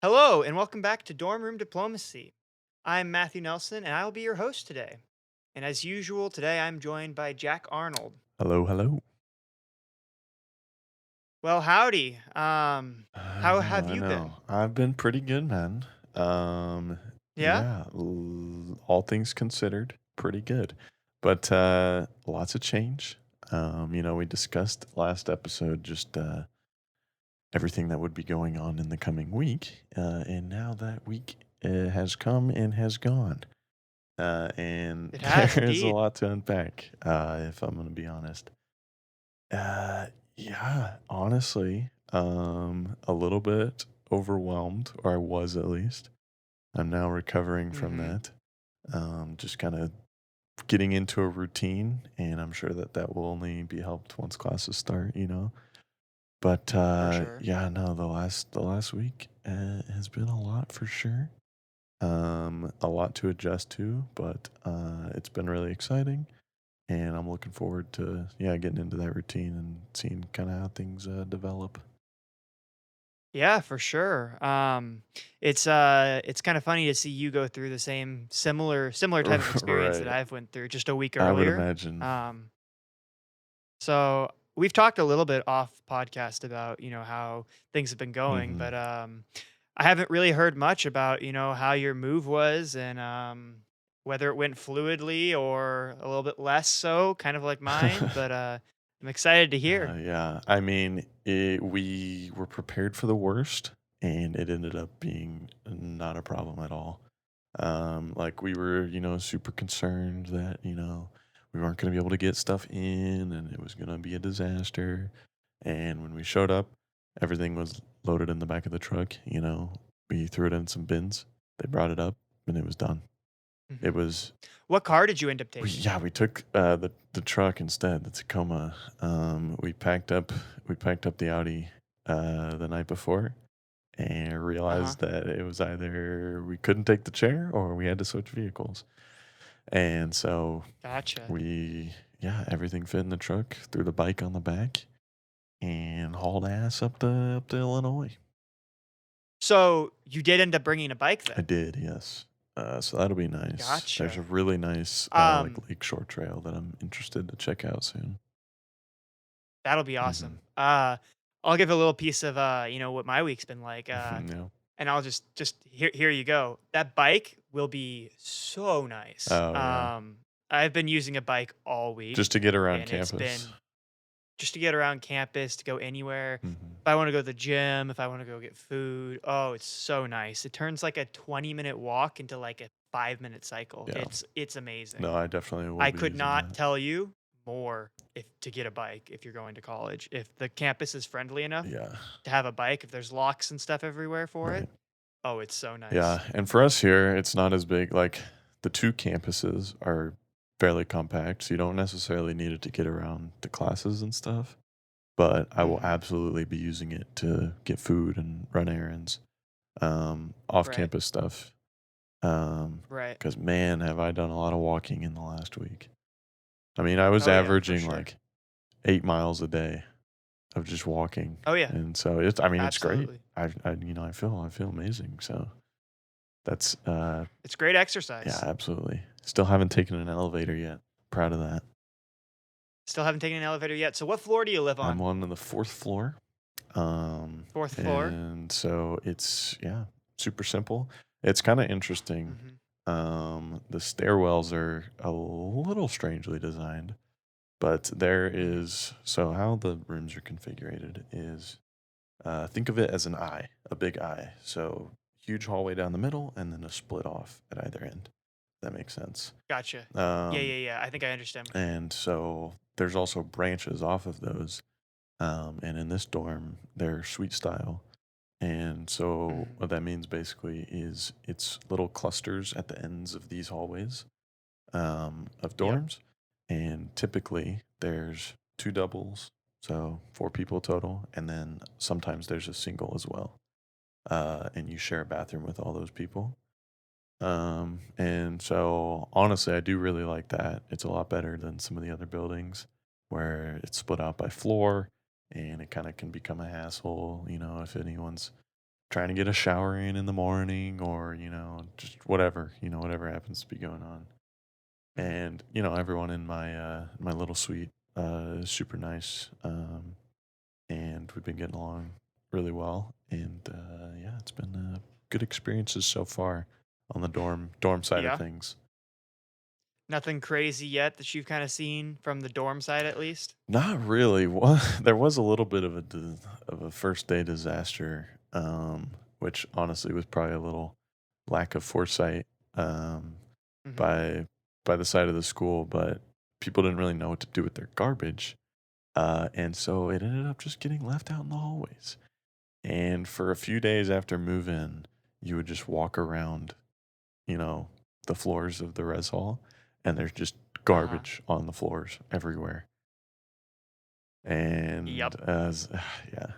Hello, and welcome back to Dormroom Diplomacy. I'm Matthew Nelson, and I will be your host today. And as usual, today I'm joined by Jack Arnold. Hello, hello. Well, howdy. I How know, have I you know. been? I've been pretty good, man. Yeah. All things considered, pretty good. But lots of change. We discussed last episode just everything that would be going on in the coming week. And now that week has come and has gone. And It has there is a indeed. lot to unpack, if I'm going to be honest. Uh, yeah, honestly, a little bit overwhelmed, or I was at least. I'm now recovering from Mm-hmm. that. Just kind of getting into a routine, and I'm sure that that will only be helped once classes start. But For sure. yeah, no, the last week has been a lot for sure. A lot to adjust to, but it's been really exciting. And I'm looking forward to, yeah, getting into that routine and seeing kind of how things develop. Yeah, for sure. It's kind of funny to see you go through the same similar type of experience that Right. I've went through just a week I would earlier. imagine. Um, So we've talked a little bit off podcast about, how things have been going, Hmm. but I haven't really heard much about, how your move was and whether it went fluidly or a little bit less so, kind of like mine, but I'm excited to hear. Yeah. I mean, we were prepared for the worst, and it ended up being not a problem at all. Like we were, super concerned that, we weren't going to be able to get stuff in and it was going to be a disaster. And when we showed up, everything was loaded in the back of the truck. We threw it in some bins. They brought it up and it was done. It Mhm. was, What car did you end up taking? yeah, we took the truck instead, the Tacoma. We packed up the Audi the night before and Uh huh. realized that it was either we couldn't take the chair or we had to switch vehicles. And so Gotcha. we, yeah, everything fit in the truck, threw the bike on the back, and hauled ass up to Illinois. So you did end up bringing a bike I then? did, yes. So that'll be nice. There's a Gotcha. really nice Um, like lakeshore trail that I'm interested to check out soon. that'll be Hmm. awesome. I'll give a little piece of what my week's been like. Yeah. And I'll just here you go. That bike will be so nice. Oh yeah. I've been using a bike all Just week, to get around and it's campus. been just to get around campus, to go anywhere. Hmm. If I want to go to the gym, if I want to go get food, oh, it's so nice. It turns like a 20-minute walk into like a 5-minute cycle. Yeah. It's amazing. No, I definitely will I be could using not that. tell you more if to get a bike if you're going to college. If the campus is friendly enough Yeah. to have a bike, if there's locks and stuff everywhere for it, Right. oh, it's so nice. Yeah, and for us here, it's not as big. Like the two campuses are fairly compact, so you don't necessarily need it to get around to classes and stuff. But I will Mhm. absolutely be using it to get food and run errands, off Right. campus stuff. Right. Because man, have I done a lot of walking in the last week. I mean, I was Oh, yeah, for averaging sure. like 8 miles a day of just walking, Oh, yeah, and so it's. I mean, it's great. absolutely. I feel amazing. So that's It's great yeah, exercise. absolutely. Still haven't taken an elevator yet. Proud of that. Still haven't taken an elevator yet. So what floor do you live I'm on? on the fourth floor. 4th floor? And so it's, yeah, super simple. It's kind of interesting. Mhm. The stairwells are a little strangely designed, but there Mhm. is, so how the rooms are configured is think of it as an eye, a big eye. So huge hallway down the middle and then a split off at either end. That makes sense. Gotcha. Yeah, Um, yeah, yeah. I think I understand what you mean. And so there's also branches off of those. And in this dorm, they're suite style. And so Mhm. what that means basically is it's little clusters at the ends of these hallways of Yep. dorms. And typically there's two doubles, so four people total. And then sometimes there's a single as well. And you share a bathroom with all those people. And so honestly, I do really like that. It's a lot better than some of the other buildings where it's split out by floor and it kind of can become a hassle, if anyone's trying to get a shower in the morning, or just whatever, whatever happens to be going on. Mhm. And everyone in my little suite is super nice, and we've been getting along really well. And yeah, it's been good experiences so far on the dorm side of Yeah. things. Nothing crazy yet that you've kinda seen from the dorm side at least? Not really. There was a little bit of a first day disaster, which honestly was probably a little lack of foresight, Mhm. by the side of the school, but people didn't really know what to do with their garbage, and so it ended up just getting left out in the hallways. And for a few days after move in, you would just walk around, you know, the floors of the res hall, and there's just Uh-huh. garbage on the floors everywhere. And Yep. yeah,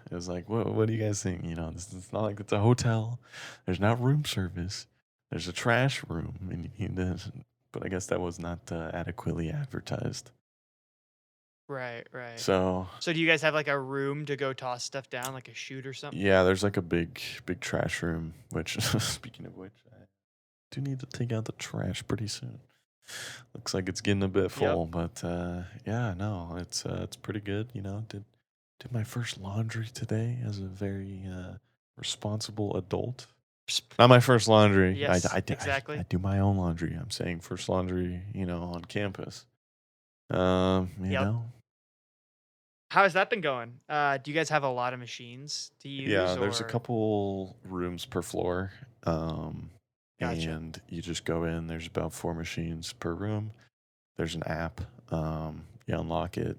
it was like, what do you guys think? It's not like it's a hotel. There's not room service. There's a trash room, but I guess that was not adequately advertised. Right, right. So So do you guys have, like, a room to go toss stuff down, like a chute or something? yeah, there's like a big trash room. Which, speaking of which, I do need to take out the trash pretty soon. Looks like it's getting a bit Yep. full, but yeah, no, it's pretty good. Did my first laundry today as a very responsible adult. Sp Not my first laundry. Yes, I exactly. do my own laundry. I'm saying first laundry, on campus. You Yep. know, How has that been going? Do you guys have a lot of machines to yeah. use There's a or couple rooms per floor, Gotcha. and you just go in. There's about 4 machines per room. There's an app. You unlock it,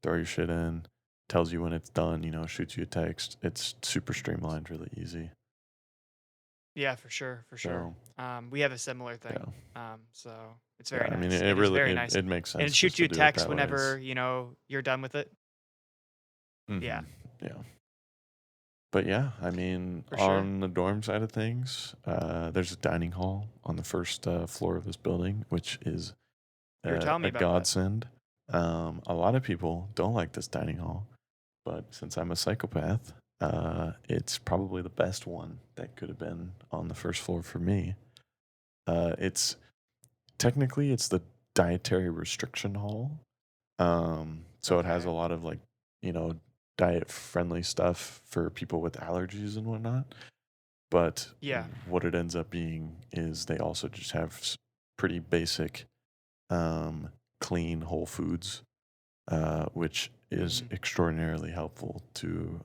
throw your shit in, tells you when it's done, shoots you a text. It's super streamlined, really easy. Yeah, for sure, for sure. So We have a similar thing. yeah, So it's yeah. very I mean, nice. it It is really very nice. it makes And it sense shoots just you to a do it text that way. whenever, you're done with it. Yeah, Yeah. But yeah, I mean, for sure. on the dorm side of things, there's a dining hall on the first floor of this building, which is You were telling me a about that. godsend. A lot of people don't like this dining hall. But since I'm a psychopath, it's probably the best one that could have been on the first floor for me. It's technically it's the dietary restriction hall. So it has a Okay. lot of like, you know, diet friendly stuff for people with allergies and whatnot. But Yeah. what it ends up being is they also just have pretty basic, um, clean whole foods, which is Mhm. extraordinarily helpful to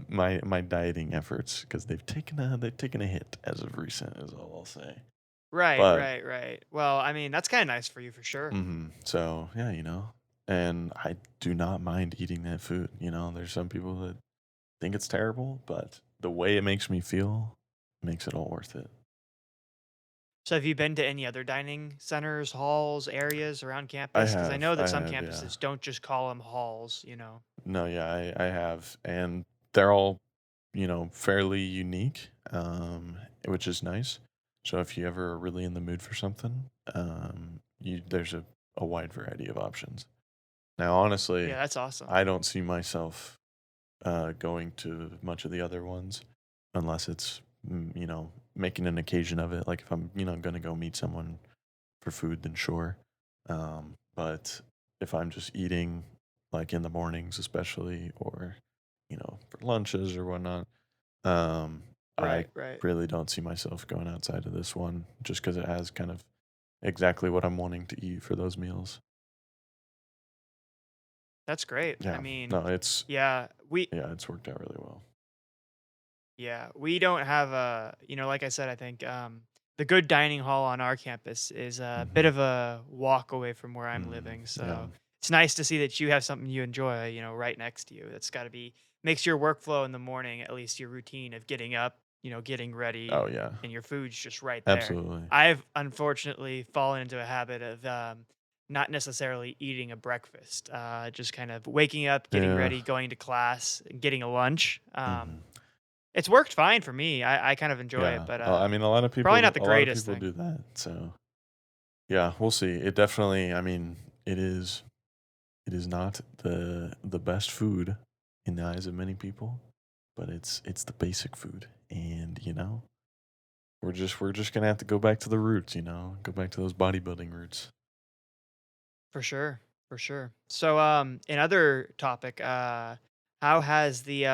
my dieting efforts, because they've taken a hit as of recent, is all I'll say. Right, But right, right. Well, I mean, that's kinda nice for you for sure. so yeah, and I do not mind eating that food. There's some people that think it's terrible, but the way it makes me feel makes it all worth it. So have you been to any other dining centers, halls, areas around I campus? Because I have, know I that some have, yeah. campuses don't just call them halls. No, yeah, I have, and they're all, fairly unique, which is nice. So if you ever are really in the mood for something, there's a wide variety of options. Now, Yeah, honestly, that's awesome. I don't see myself going to much of the other ones unless it's, making an occasion of it. Like if I'm, going to go meet someone for food, then sure. But if I'm just eating, like in the mornings, especially, or for lunches or whatnot, um, I Right, right. really don't see myself going outside of this one, just because it has kind of exactly what I'm wanting to eat for those meals. That's great. I Yeah, mean, no, yeah, it's worked out really well. we don't have like I said, I think the good dining hall on our campus is a bit Hmm. of a walk away from where I'm living. Yeah. So it's nice to see that you have something you enjoy, right next to you. That's got to be makes your workflow in the morning, at least your routine of getting up, getting Oh ready, yeah. and your food's just right there. Absolutely. I've unfortunately fallen into a habit of not necessarily eating a breakfast, just kind of waking up, getting Yeah. ready, going to class, and getting a lunch. Hmm. It's worked fine for me. I kind of enjoy it, Yeah. but, I mean, probably not the a lot of greatest people thing. do that. So yeah, we'll see. It definitely. I mean, it is not the best food in the eyes of many people, but it's the basic food, and we're just gonna have to go back to the roots, go back to those bodybuilding roots. For sure, for sure. So, another topic, how has the,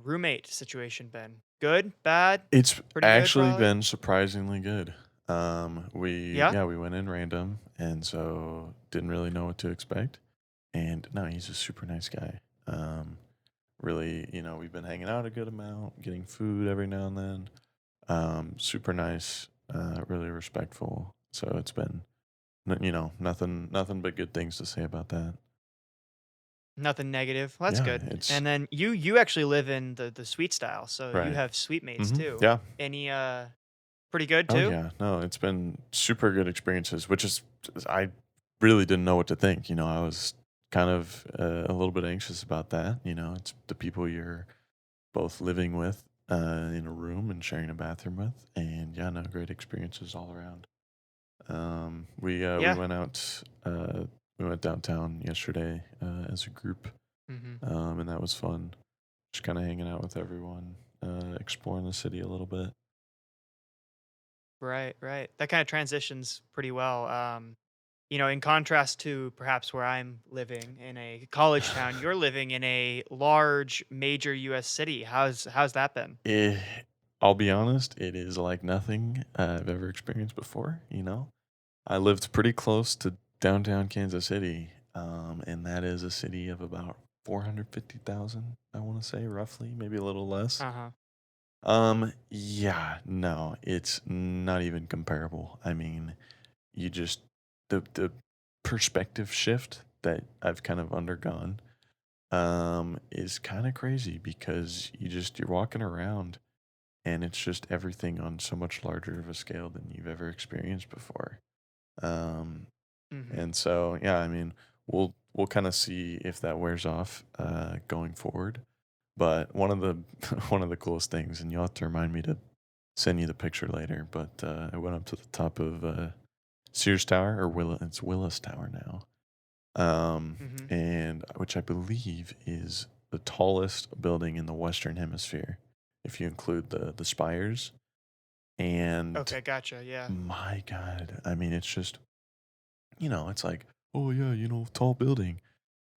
roommate situation been? Good? Bad? It's Pretty good, actually probably? been surprisingly good. We Yeah? yeah, we went in random, and so didn't really know what to expect. And no, he's a super nice guy. Really, we've been hanging out a good amount, getting food every now and then. Super nice, really respectful. So it's been, nothing but good things to say about that. Nothing negative. Well, that's Yeah, good. it's And then you actually live in the suite style, so you right. have suite mates Hmm. too. Yeah. Any, pretty good Oh too? yeah. No, it's been super good experiences, which is I really didn't know what to think. I was kind of a little bit anxious about that. It's the people you're both living with in a room and sharing a bathroom with, and yeah, no, great experiences all around. We Yeah. went out. We went downtown yesterday as a group, Mhm. and that was fun. Just kind of hanging out with everyone, exploring the city a little bit. Right, right. That kinda transitions pretty well, in contrast to perhaps where I'm living in a college town, you're living in a large major US city. How's that been? Eh, I'll be honest, it is like nothing I've ever experienced before. I lived pretty close to downtown Kansas City, and that is a city of about 450,000. I want to say roughly, maybe a little less. Uh-huh. Yeah, no, it's not even comparable. I mean, you just the perspective shift that I've kind of undergone is kind of crazy because you're walking around and it's just everything on so much larger of a scale than you've ever experienced before. Um Mhm. and so yeah, I mean, we'll kind of see if that wears off going forward. But one of the one of the coolest things, and you'll have to remind me to send you the picture later, but I went up to the top of Sears Tower, or it's Willis Tower now. Mhm. And which I believe is the tallest building in the Western Hemisphere, if you include the spires. And Okay, gotcha, yeah. my God, I mean, it's just, it's like, oh yeah, tall building.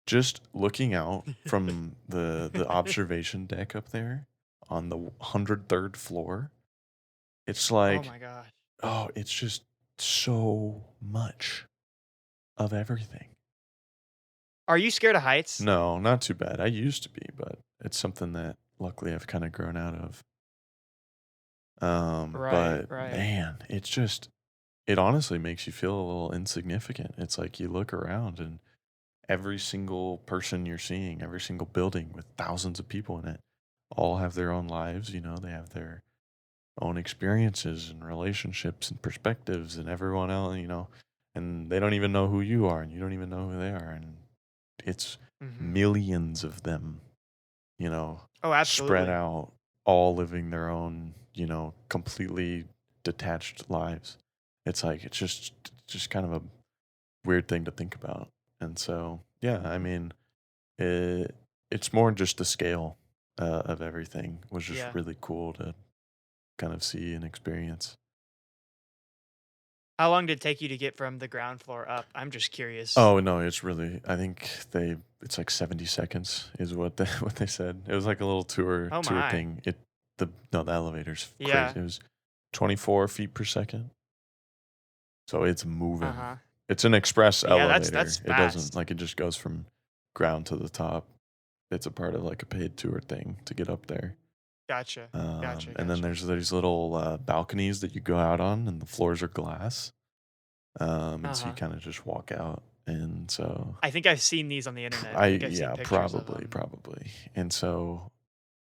Just looking out from the observation deck up there on the 103rd floor, it's Oh like, my gosh. oh, it's just so much of everything. Are you scared of heights? No, not too bad. I used to be, but it's something that luckily I've kind of grown out of. Right, But right. man, it honestly makes you feel a little insignificant. It's like you look around and every single person you're seeing, every single building with thousands of people in it, all have their own lives. They have their own experiences and relationships and perspectives, and everyone else, and they don't even know who you are, and you don't even know who they are. And it's Mhm. millions of them, you know, Oh, spread absolutely. out, all living their own, completely detached lives. It's just kind of a weird thing to think about. And so, yeah, I Mhm. mean, it it's more just the scale of everything was just Yeah. really cool to kind of see and experience. How long did it take you to get from the ground floor up? I'm just curious. Oh no, it's really. I think it's like 70 seconds is what they what they said. It was like a little Oh tour my. thing. The elevator's crazy. Yeah. It was 24 feet per second, so it's moving. Uh-huh. It's an express Yeah, that's elevator. It doesn't fast. like it just goes from ground to the top. It's a part of like a paid tour thing to get up there. Gotcha. Gotcha, And then gotcha. there's these little balconies that you go out on, and the floors are glass. And so you Uh-huh. kind of just walk out, and so I think I've seen these on the internet. I I think I've seen yeah, pictures of probably, them. probably. And so,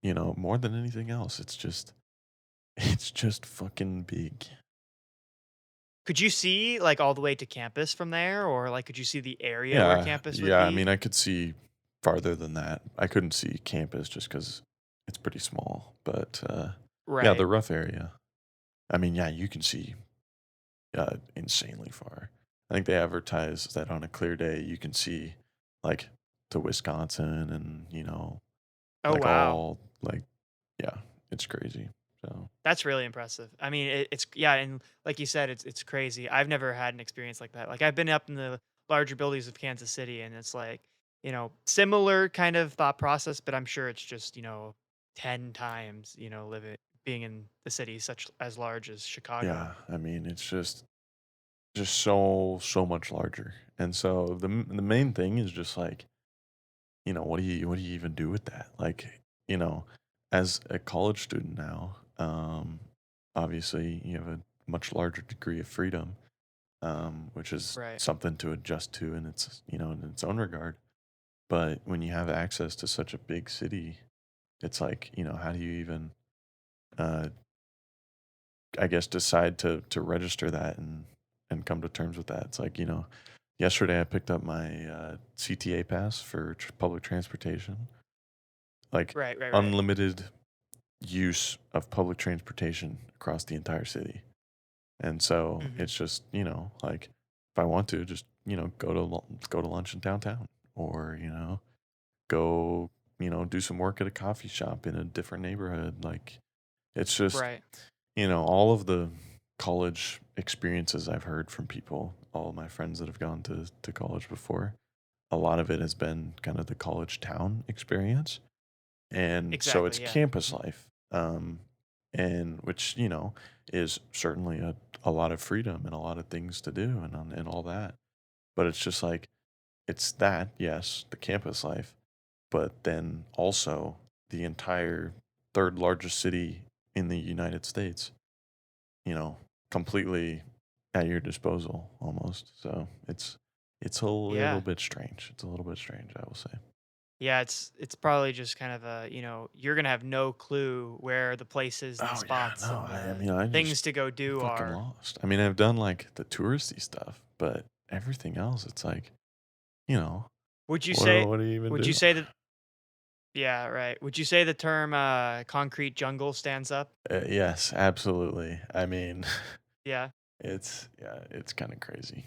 more than anything else, it's just fucking big. Could you see, like, all the way to campus from there? Or, like, could you see the area where Yeah, campus would yeah. I be? mean, I could see farther than that. I couldn't see campus just because it's pretty small. But yeah, the Right. rough area. I mean, yeah, you can see insanely far. I think they advertise that on a clear day you can see like to Wisconsin and Oh, like wow. all like Yeah, it's crazy. So That's really impressive. I mean, it's yeah, and like you said, it's crazy. I've never had an experience like that. Like I've been up in the larger buildings of Kansas City, and it's like similar kind of thought process, but I'm sure it's just 10 times living being in the city such as large as Chicago. yeah, I mean, it's just so much larger. And so the main thing is just like, what do you even do with that? Like, you know, as a college student now, obviously you have a much larger degree of freedom, which is Right. something to adjust to in its own regard. But when you have access to such a big city, it's like, how do you even uh I guess decide to register that and come to terms with that? It's like, yesterday I picked up my CTA pass for public transportation, like Right. Right. Right. unlimited use of public transportation across the entire city. And so Hmm. it's just, like if I want to just, go to lunch in downtown, or, go, do some work at a coffee shop in a different neighborhood. Like it's just, Right. all of the college experiences I've heard from people, all of my friends that have gone to college before, a lot of it has been kind of the college town experience. And so it's Exactly. Yeah. campus life, and which, is certainly a lot of freedom and a lot of things to do and all that. But it's just like, it's that, yes, the campus life, but then also the entire third largest city in the United States, you know, completely at your disposal almost. So it's a little Yeah. bit strange. It's a little bit strange, I will say. Yeah, it's probably just kind of you're gonna have no clue where the places and the Oh yeah, spots no, and I the mean, I just things to go I'm do fucking are. lost. I mean, I've done like the touristy stuff, but everything else, it's like, you know, Would you what do say what do you even would you do? say that yeah, right. Would you say the term concrete jungle stands up? Yes, absolutely. I mean, Yeah. it's kind of crazy.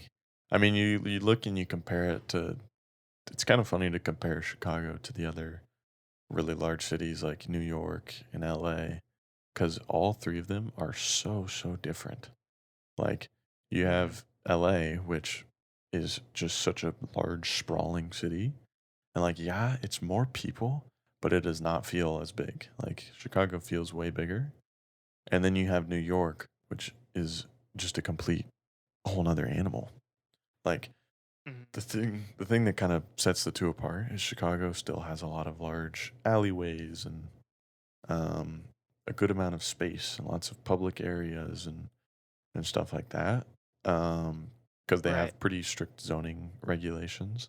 I mean, you look and you compare it to. It's kind of funny to compare Chicago to the other really large cities like New York and LA, because all three of them are so different. Like, you Hmm. have LA, which is just such a large, sprawling city. And, like, yeah, it's more people, but it does not feel as big. Like, Chicago feels way bigger. And then you have New York, which is just a complete whole nother animal. Like, Hmm. the thing that kind of sets the two apart is Chicago still has a lot of large alleyways and um, a good amount of space and lots of public areas and stuff like that. Because they Right. have pretty strict zoning regulations.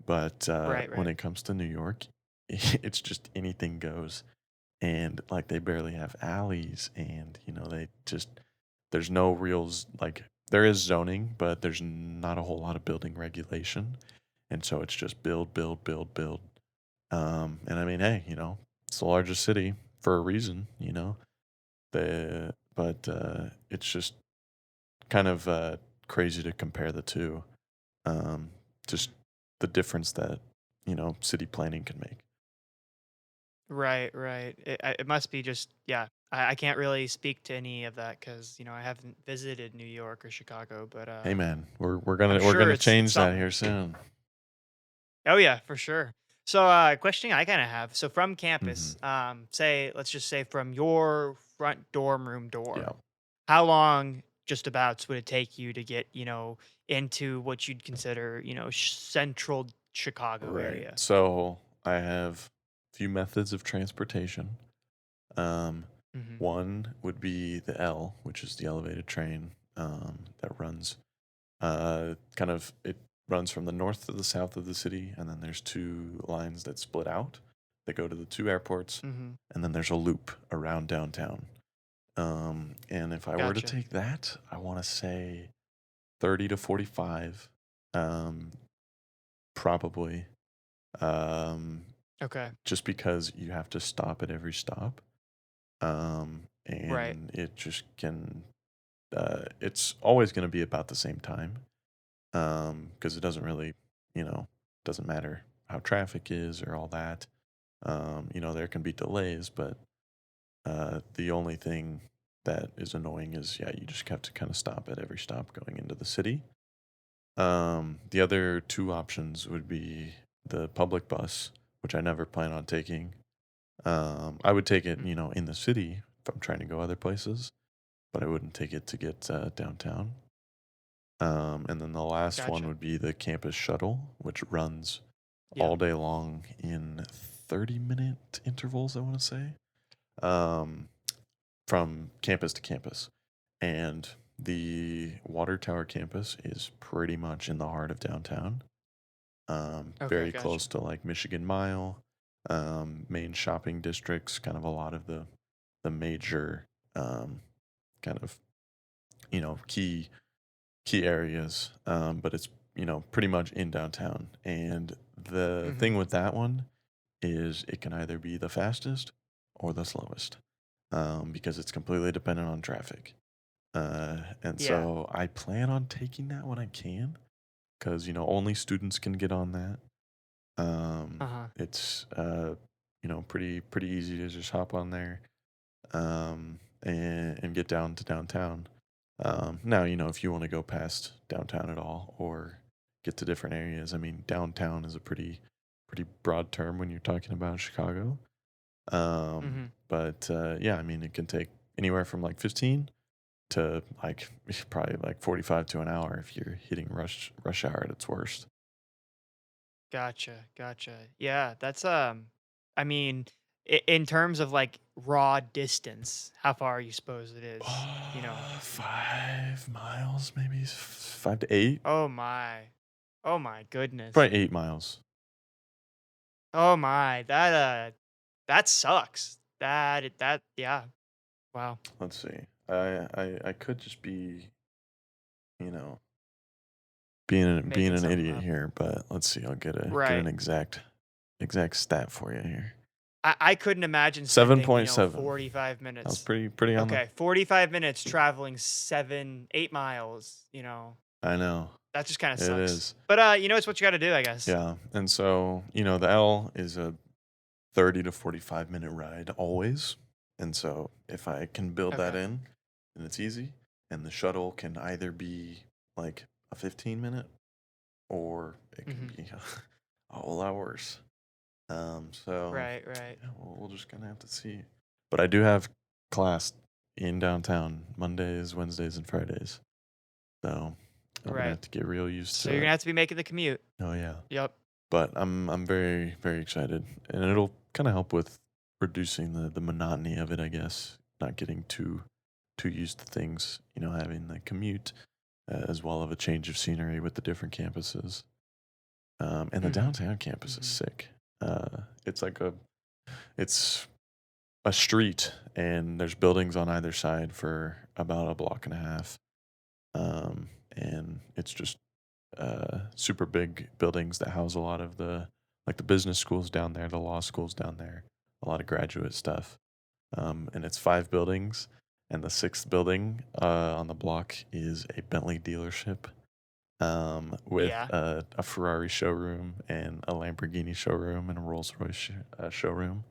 But Right. when Right. it comes to New York, it's just anything goes. And like they barely have alleys, and they just there's no like there is zoning, but there's not a whole lot of building regulation, and so it's just build, build, build, build. And I mean, hey, it's the largest city for a reason, but it's just kind of crazy to compare the two. Um, just Mhm. the difference that city planning can make. Right. Right. It must be just yeah. I can't really speak to any of that because I haven't visited New York or Chicago, but Hey man, we're I'm gonna we're sure gonna it's change that something. here soon. Oh yeah, for sure. So, question I kind of have. So, from Hmm. campus, say, let's just say from your front dorm room Yeah. door, how long, just abouts, would it take you to get, into what you'd consider, central Chicago Right. area? So I have a few methods of transportation. Um, Hmm. One would be the L, which is the elevated train that runs. Kind of it runs from the north to the south of the city, and then there's two lines that split out. They go to the two airports, Hmm. and then there's a loop around downtown. And if I were to Gotcha. take that, I want to say 30 to 45, um, probably. Um, Okay. just because you have to stop at every stop. Right. And it just can, it's always going to be about the same time. Because it doesn't really, doesn't matter how traffic is or all that. There can be delays, but The only thing that is annoying is, yeah, you just have to kind of stop at every stop going into the city. The other two options would be the public bus, which I never plan on taking. I would take it, Mhm. in the city if I'm trying to go other places, but I wouldn't take it to get downtown. And then the last one Gotcha. would be the campus shuttle, which runs Yeah. all day long in 30-minute intervals, I want to say, um, from campus to campus. And the Water Tower campus is pretty much in the heart of downtown, Okay, very gotcha. close to like Michigan Mile, main shopping districts, kind of a lot of the major um, kind of key areas, but it's pretty much in downtown. And the Mhm. thing with that one is it can either be the fastest or the slowest, because it's completely dependent on traffic. And Yeah. so I plan on taking that when I can, because only students can get on that. Uh-huh. It's pretty easy to just hop on there, and get down to downtown. Now, if you want to go past downtown at all or get to different areas, I mean, downtown is a pretty broad term when you're talking about Chicago. Mhm. But yeah, I mean, it can take anywhere from like 15 to like probably like 45 to an hour if you're hitting rush hour at its worst. Gotcha, gotcha. Yeah, that's I mean, in terms of like raw distance, how far you suppose it is? You know. 5 miles, maybe 5 to 8, Oh my. Oh my goodness. probably 8 miles. Oh my. That sucks. That yeah. Wow. Let's see. I could just be, you know, being Making an something idiot up. here, but let's see. I'll get an Right. exact stat for you here. I couldn't imagine spending, 7.7. 45 That was minutes. pretty on the. Okay, 45 minutes traveling 8 miles, I know that just kind of it sucks. is. But it's what you got to do, I guess. Yeah, and so the L is a 30 to 45-minute ride always, and so if I can build that Okay. in, then it's easy. And the shuttle can either be like a 15-minute or it can Mhm. be a whole lot worse. So Right, right. yeah, we'll just gonna have to see. But I do have class in downtown Mondays, Wednesdays, and Fridays. So I'm gonna Right. have to get real used So to you're it. gonna have to be making the commute. Oh yeah. Yep. But I'm very very excited, and it'll kind of help with reducing the monotony of it, I guess. Not getting too used to things, having the commute, as well of a change of scenery with the different campuses. And the Mhm. downtown campus is Mhm. sick. It's like it's a street, and there's buildings on either side for about a block and a half. And it's just super big buildings that house a lot of the business schools down there, the law schools down there, a lot of graduate stuff. And it's 5 buildings, and the sixth building on the block is a Bentley dealership, with Yeah. a Ferrari showroom and a Lamborghini showroom and a Rolls Royce showroom.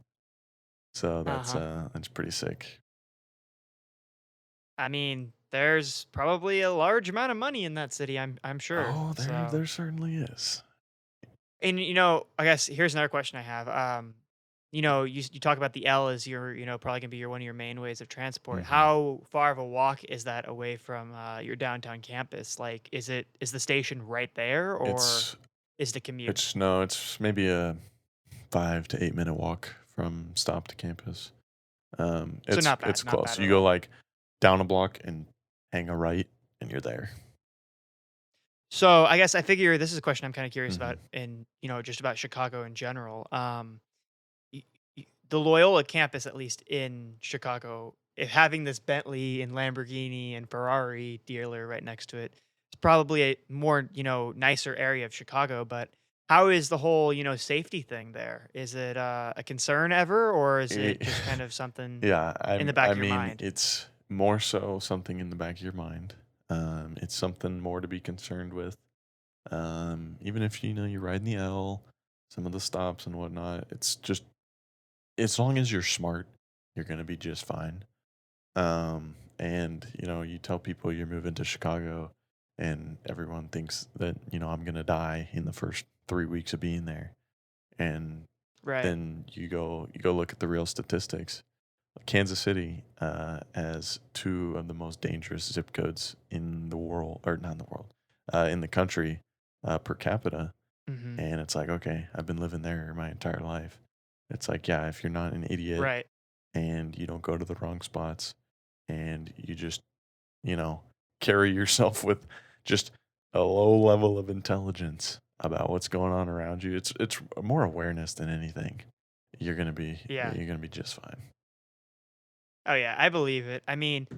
So Uh-huh. that's pretty sick. I mean, there's probably a large amount of money in that city, I'm sure. Oh, there So, there certainly is. and I guess here's another question I have. You talk about the L as your, probably gonna be one of your main ways of transport. hmm How far of a walk is that away from your downtown campus? Like, is the station right there, or It's is the commute? it's no, it's maybe a 5 to 8 minute walk from stop to campus. So It's not bad, it's not close. bad You at go all. like down a block and hang a right, and you're there. So I guess I figure this is a question I'm kind of curious hmm about, in just about Chicago in general. y- the Loyola campus, at least in Chicago, if having this Bentley and Lamborghini and Ferrari dealer right next to it, it's probably a more, nicer area of Chicago. But how is the whole, safety thing there? Is it a concern ever, or is it It, just kind of something yeah, in the I back of your mean, mind? it's more so something in the back of your mind. It's something more to be concerned with. Even if you're riding the L, some of the stops and whatnot, it's just as long as you're smart, you're gonna be just fine. And you tell people you're moving to Chicago, and everyone thinks that I'm gonna die in the first 3 weeks of being there, and Right. then you go look at the real statistics. Kansas City has two of the most dangerous zip codes in the world, or not in the world, in the country, per capita. Mhm. And it's like, okay, I've been living there my entire life. It's like, yeah, if you're not an idiot Right. and you don't go to the wrong spots and you just, you know, carry yourself with just a low level of intelligence about what's going on around you. It's more awareness than anything. Yeah. You're gonna be just fine. Oh, yeah, I believe it. I mean,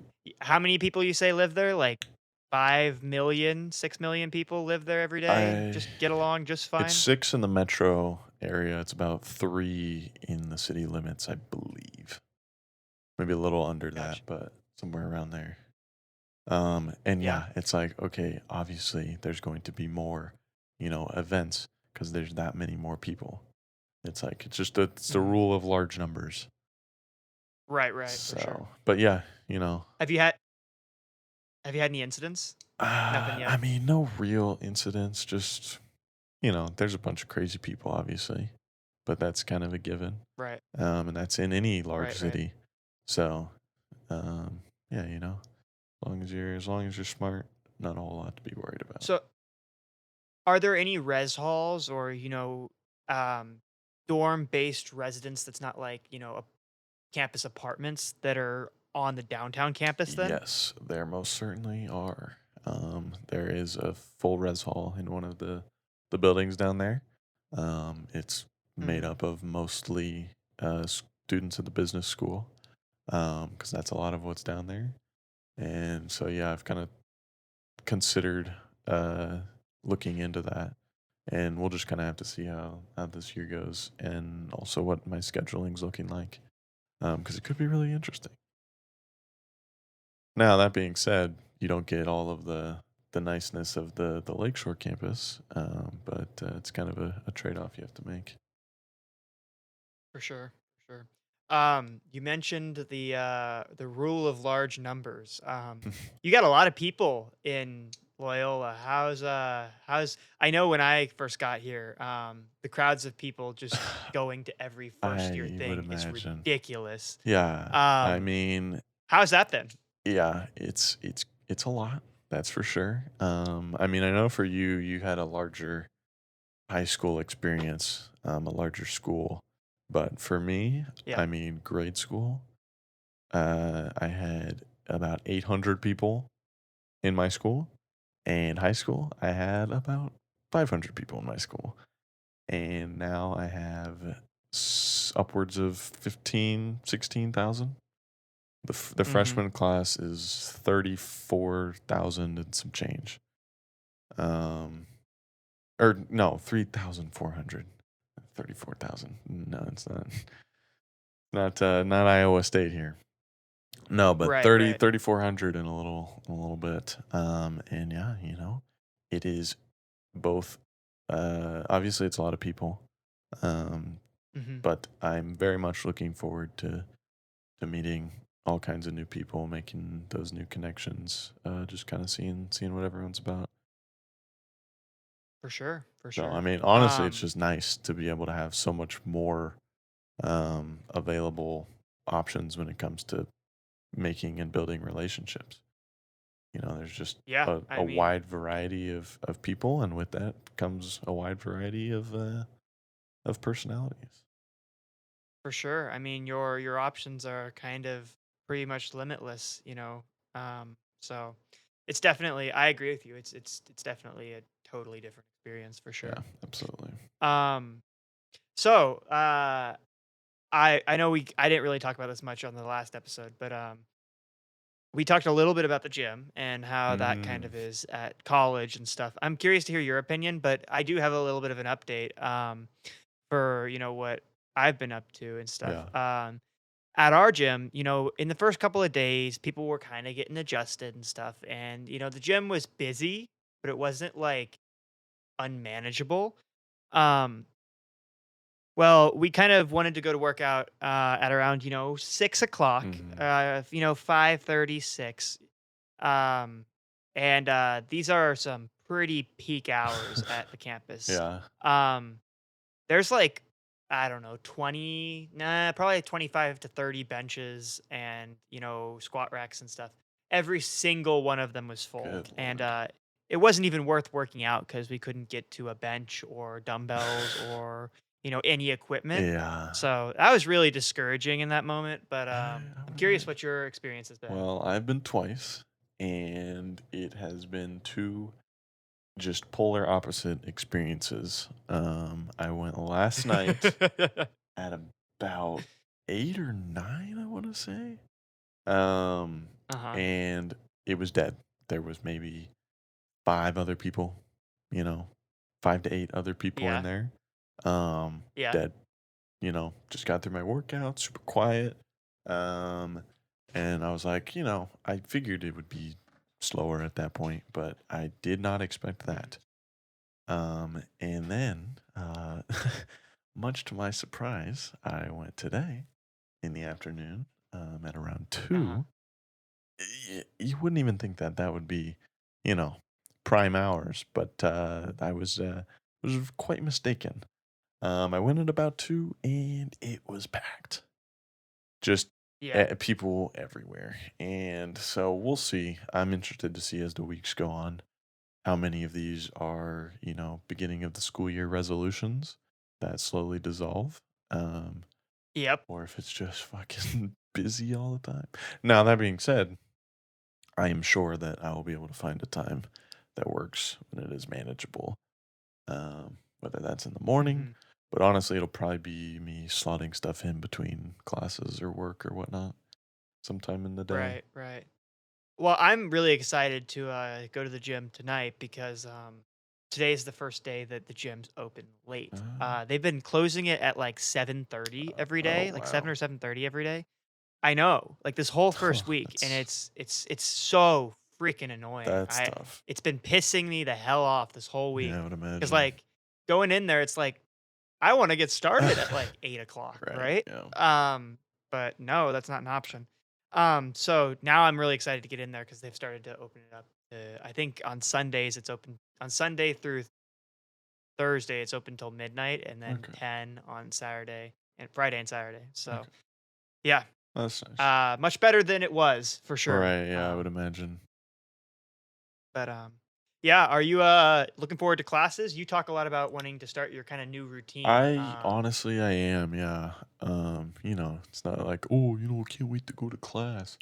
how many people you say live there? Like 5,000,000, 6,000,000 people live there every day, I just get along just It's fine? 6 in the metro area. It's about 3 in the city limits, I believe. Maybe a little under that, Gotcha. but somewhere around there. And Yeah. yeah, it's like, okay, obviously there's going to be more, events because there's that many more people. It's the Mhm. rule of large numbers. Right, right, for sure. So, but yeah, you know, Have you had have you had any incidents? Nothing I yet? mean, no real incidents, just, there's a bunch of crazy people, obviously, but that's kind of a given. Right. And that's in any large Right, right. city. So, um, yeah, as long as you're smart, not a whole lot to be worried about. So, are there any res halls or, um, dorm-based residence that's not like, campus apartments that are on the downtown campus then? Yes, there most certainly are. There is a full res hall in one of the buildings down there. It's made Mhm. up of mostly students at the business school, because that's a lot of what's down there. And so, yeah, I've kind of considered uh, looking into that, and we'll just kind of have to see how this year goes, and also what my scheduling's looking like, because it could be really interesting. Now that being said, you don't get all of the niceness of the Lakeshore campus, but it's kind of a trade off you have to make. For sure, for sure. You mentioned the rule of large numbers. You got a lot of people in Loyola. How's I know when I first got here, the crowds of people just going to every first year I would thing is imagine. ridiculous. Yeah, I Um, mean, how's that been? yeah, it's a lot. That's for sure. I mean, I know for you, you had a larger high school experience, a larger school, but for me, Yeah. I mean, grade school, I had about 800 people in my school, and high school, I had about 500 people in my school, and now I have upwards of 15, 16,000. The Mm-hmm. freshman class is 34,000 and some change. Um, or no, 3,400. 34,000. No, it's not. Not Iowa State here. No, but Right. 30, Right. 3,400 in a little bit. And yeah, it is both. Obviously, it's a lot of people. Um, Mm-hmm. but I'm very much looking forward to meeting all kinds of new people, making those new connections, just kind of seeing what everyone's about. For sure. For So, I sure. mean, honestly, it's just nice to be able to have so much more available options when it comes to making and building relationships. There's just Yeah. a I mean, wide variety of people, and with that comes a wide variety of personalities. for sure. I mean, your options are kind of pretty much limitless, So it's definitely I agree with you. It's definitely a totally different experience for Yeah, sure. absolutely. Um so I know I didn't really talk about this much on the last episode, but we talked a little bit about the gym and how that kind Mm, of is at college and stuff. I'm curious to hear your opinion, but I do have a little bit of an update for, what I've been up to and stuff. yeah. At our gym, in the first couple of days, people were kind of getting adjusted and stuff. And, the gym was busy, but it wasn't like unmanageable. Um, Well, we kind of wanted to go to workout at around 6 o'clock, Mhm. 5:36. Um, and these are some pretty peak hours at the campus. Yeah, Um, there's like, I don't know, probably 25 to 30 benches and, squat racks and stuff. Every single one of them was full. good And lord. it wasn't even worth working out because we couldn't get to a bench or dumbbells or, any equipment. Yeah, So that was really discouraging in that moment. But I I'm would curious imagine. what your experience has been. Well, I've been twice, and it has been 2 just polar opposite experiences. I went last night at about 8 or 9, I wanna say, um, Uh huh. and it was dead. There was maybe 5 other people, you know, 5 to 8 other people in Yeah. there, Yeah. that, just got through my workout, super quiet, um, and I was like, I figured it would be slower at that point, but I did not expect Mhm. that. And then, much to my surprise, I went today in the afternoon, at around Uh huh. 2. You wouldn't even think that that would be, you know, prime hours, but was quite mistaken. I went at about 2 and it was packed. Just Yeah. people everywhere. And so we'll see. I'm interested to see as the weeks go on how many of these are, beginning of the school year resolutions that slowly dissolve. Um, Yep. or if it's just fucking busy all the time. Now, that being said, I am sure that I will be able to find a time that works and it is manageable. Whether that's in the morning, Hmm. but honestly, it'll probably be me slotting stuff in between classes or work or whatnot sometime in the day. Right. Right. Well, I'm really excited to go to the gym tonight because today's the first day that the gym's open late. Uh, They've been closing it at like 7:30 every oh, day, like 7 wow. or 7:30 every day. I know, like this whole first week, and That's it's so freaking annoying. that's tough. It's been pissing me the hell off this whole Yeah, I week would because imagine. like going in there, it's like I want to get started at like 8 o'clock, Right, right? yeah. But no, that's not an option. So now I'm really excited to get in there because they've started to open it up. I think on Sundays it's open on Sunday through Thursday. It's open till midnight, and then Okay, 10 on Saturday and Friday and Saturday. So okay. yeah, That's nice. much better than it was for sure. Right, yeah, I would imagine. But yeah, are you looking forward to classes? You talk a lot about wanting to start your kind of new routine. I am, yeah. It's not like, oh, I can't wait to go to class.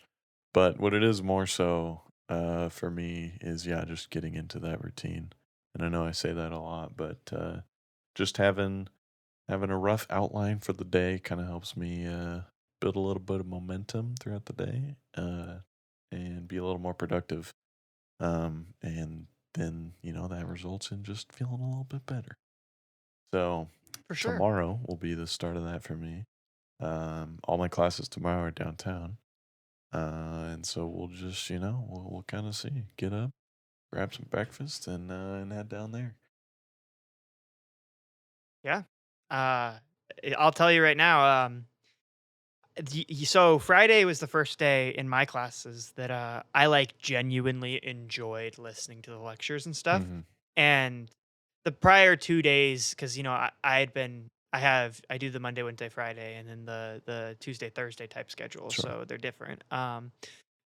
But what it is more so, for me is, yeah, just getting into that routine. And I know I say that a lot, but just having a rough outline for the day kind of helps me build a little bit of momentum throughout the day, and be a little more productive. And then that results in just feeling a little bit better. So For sure. tomorrow will be the start of that for me. All my classes tomorrow are downtown. And so we'll just, we'll kind of see, get up, grab some breakfast, and head down there. Yeah. I'll tell you right now. So Friday was the first day in my classes that I like genuinely enjoyed listening to the lectures and stuff. Hmm. And the prior 2 days, because I do the Monday, Wednesday, Friday, and then the Tuesday, Thursday type schedule, Sure. so they're different.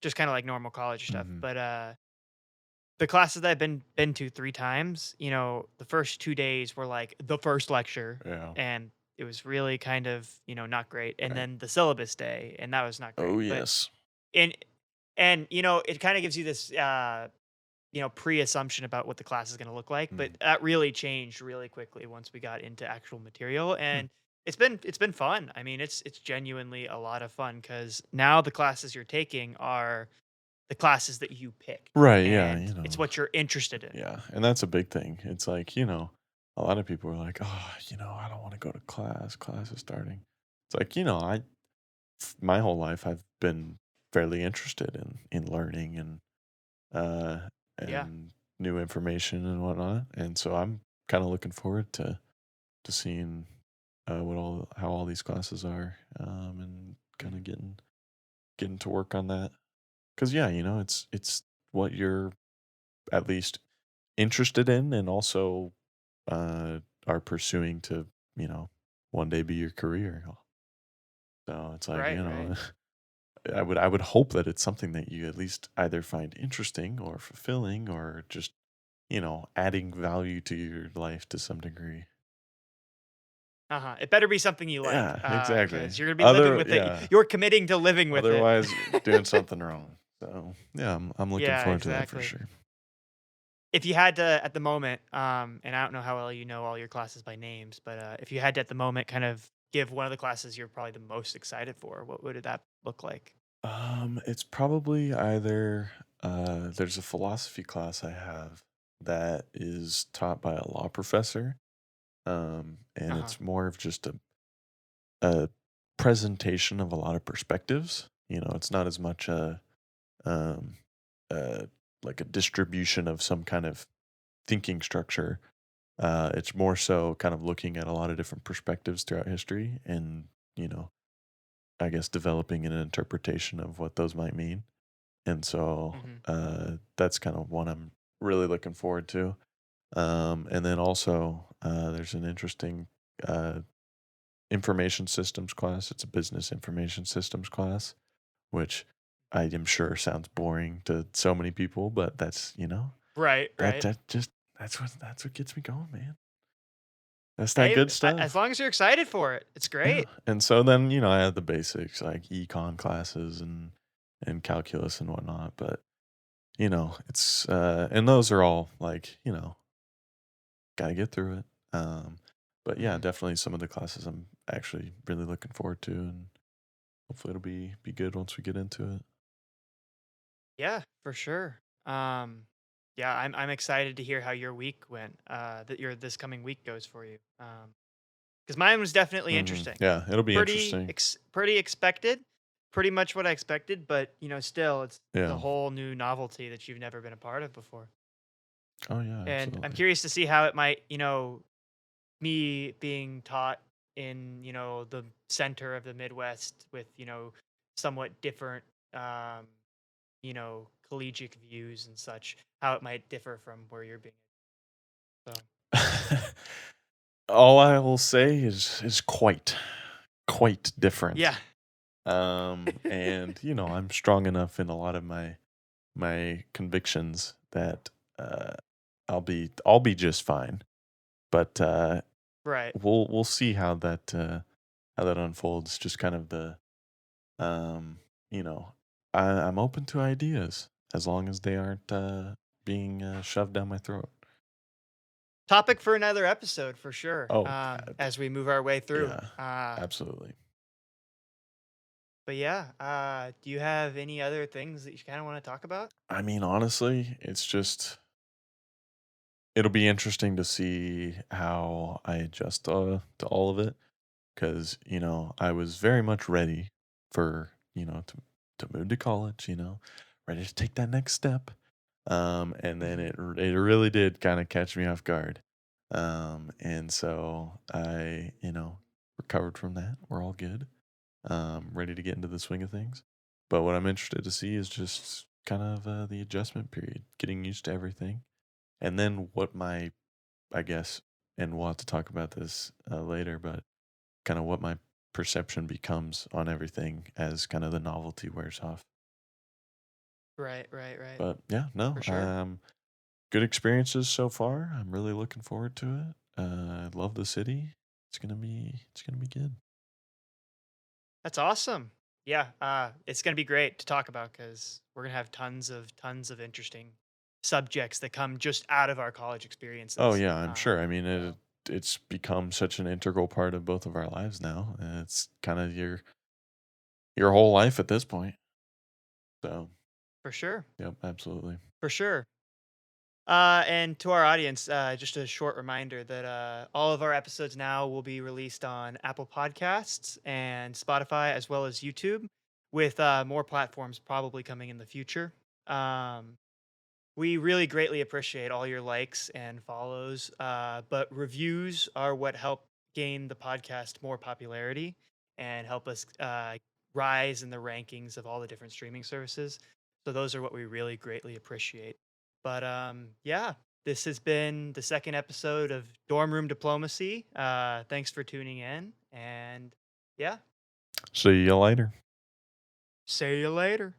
Just kind of like normal college stuff. Hmm. But the classes that I've been to 3 times, the first 2 days were like the first lecture, Yeah. and it was really kind of not great. And Right. then the syllabus day, and that was not Oh, great. But yes. and it kind of gives you this pre-assumption about what the class is going to look like. But Mm. that really changed really quickly once we got into actual material, Hmm. and it's been fun. I mean, it's genuinely a lot of fun because now the classes you're taking are the classes that you picked, Right. Yeah. and it's what you're interested in. Yeah. And that's a big thing. It's like, a lot of people are like, oh, I don't want to go to class. Class is starting. It's like, my whole life I've been fairly interested in learning uh, Yeah. and new information and whatnot. And so I'm kind of looking forward to seeing. what all how all these classes are, and kind Mhm. of getting to work on that. Because yeah, it's what you're at least interested in, and also are pursuing to you know one day be your career. So it's like Right, right. I would hope that it's something that you at least either find interesting or fulfilling or just adding value to your life to some degree. Uh-huh. It better be something you like, Yeah, exactly. because you're gonna be living with it. Yeah. You're committing to living with it. Otherwise, you're doing something wrong. So yeah, I'm looking Yeah, forward to that for exactly. sure. If you had to at the moment, and I don't know how well you know all your classes by names, but, if you had to at the moment kind of give one of the classes you're probably the most excited for, what would that look like? It's probably either there's a philosophy class I have that is taught by a law professor. And Uh-huh. it's more of just a presentation of a lot of perspectives. It's not as much um uh like a distribution of some kind of thinking structure. It's more so kind of looking at a lot of different perspectives throughout history and, you know, I guess developing an interpretation of what those might mean. And so Mhm. that's kind of one I'm really looking forward to. And then also, there's an interesting uh, information systems class. It's a business information systems class, which I am sure sounds boring to so many people, but that's Right, that right. that just that's what gets me going, man. That's that Hey, good as stuff. long as you're excited for it, it's Yeah. great. And so then, I had the basics like econ classes and calculus and whatnot, but it's and those are all like, gotta get through it. But yeah, Mhm. definitely some of the classes I'm actually really looking forward to, and hopefully it'll be good once we get into it. Yeah, for sure. Yeah, I'm excited to hear how your week went, that your this coming week goes for you. Because mine was definitely interesting. Yeah, it'll be Pretty interesting. pretty expected, pretty much what I expected, but, still, it's a Yeah. whole new novelty that you've never been a part of before. Oh yeah, And I'm absolutely. curious to see how it might, me being taught in, the center of the Midwest with, somewhat different, um, collegiate views and such, how it might differ from where you're being. So, All I will say is quite different. yeah. And I'm strong enough in a lot of my convictions that uh I'll be just fine. But Right. we'll see how that unfolds. Just kind of um you know I'm open to ideas as long as they aren't being shoved down my throat. Topic for another episode for sure, Oh, as we move our way through. yeah, absolutely. But yeah, do you have any other things that you kind of want to talk about? I mean, honestly, it'll be interesting to see how I adjust to all of it because I was very much ready for to move to college, ready to take that next step. And then Mhm. it really did kind of catch me off guard. And so I recovered from that. We're all good. Ready to get into the swing of things. But what I'm interested to see is just kind of the adjustment period, getting used to everything, and then what my I guess, and we'll have to talk about this later, but kind of what my perception becomes on everything as kind of the novelty wears off. Right, right, right. But yeah, no, For sure. good experiences so far. I'm really looking forward to it. I love the city. It's gonna be good. That's awesome. Yeah, it's gonna be great to talk about because we're gonna have tons of interesting subjects that come just out of our college Oh experiences. yeah, I'm sure. I mean, So it's become such an integral part of both of our lives now. And it's kind of your whole life at this point. So for sure, yep, absolutely. for sure. And to our audience, just a short reminder that all of our episodes now will be released on Apple Podcasts and Spotify, as well as YouTube, with more platforms probably coming in the future. Um, we really greatly appreciate all your likes and follows, but reviews are what help gain the podcast more popularity and help us rise in the rankings of all the different streaming services. So those are what we really greatly appreciate. But yeah, this has been the second episode of Dorm Room Diplomacy. Thanks for tuning in, and yeah, See you later. see you later.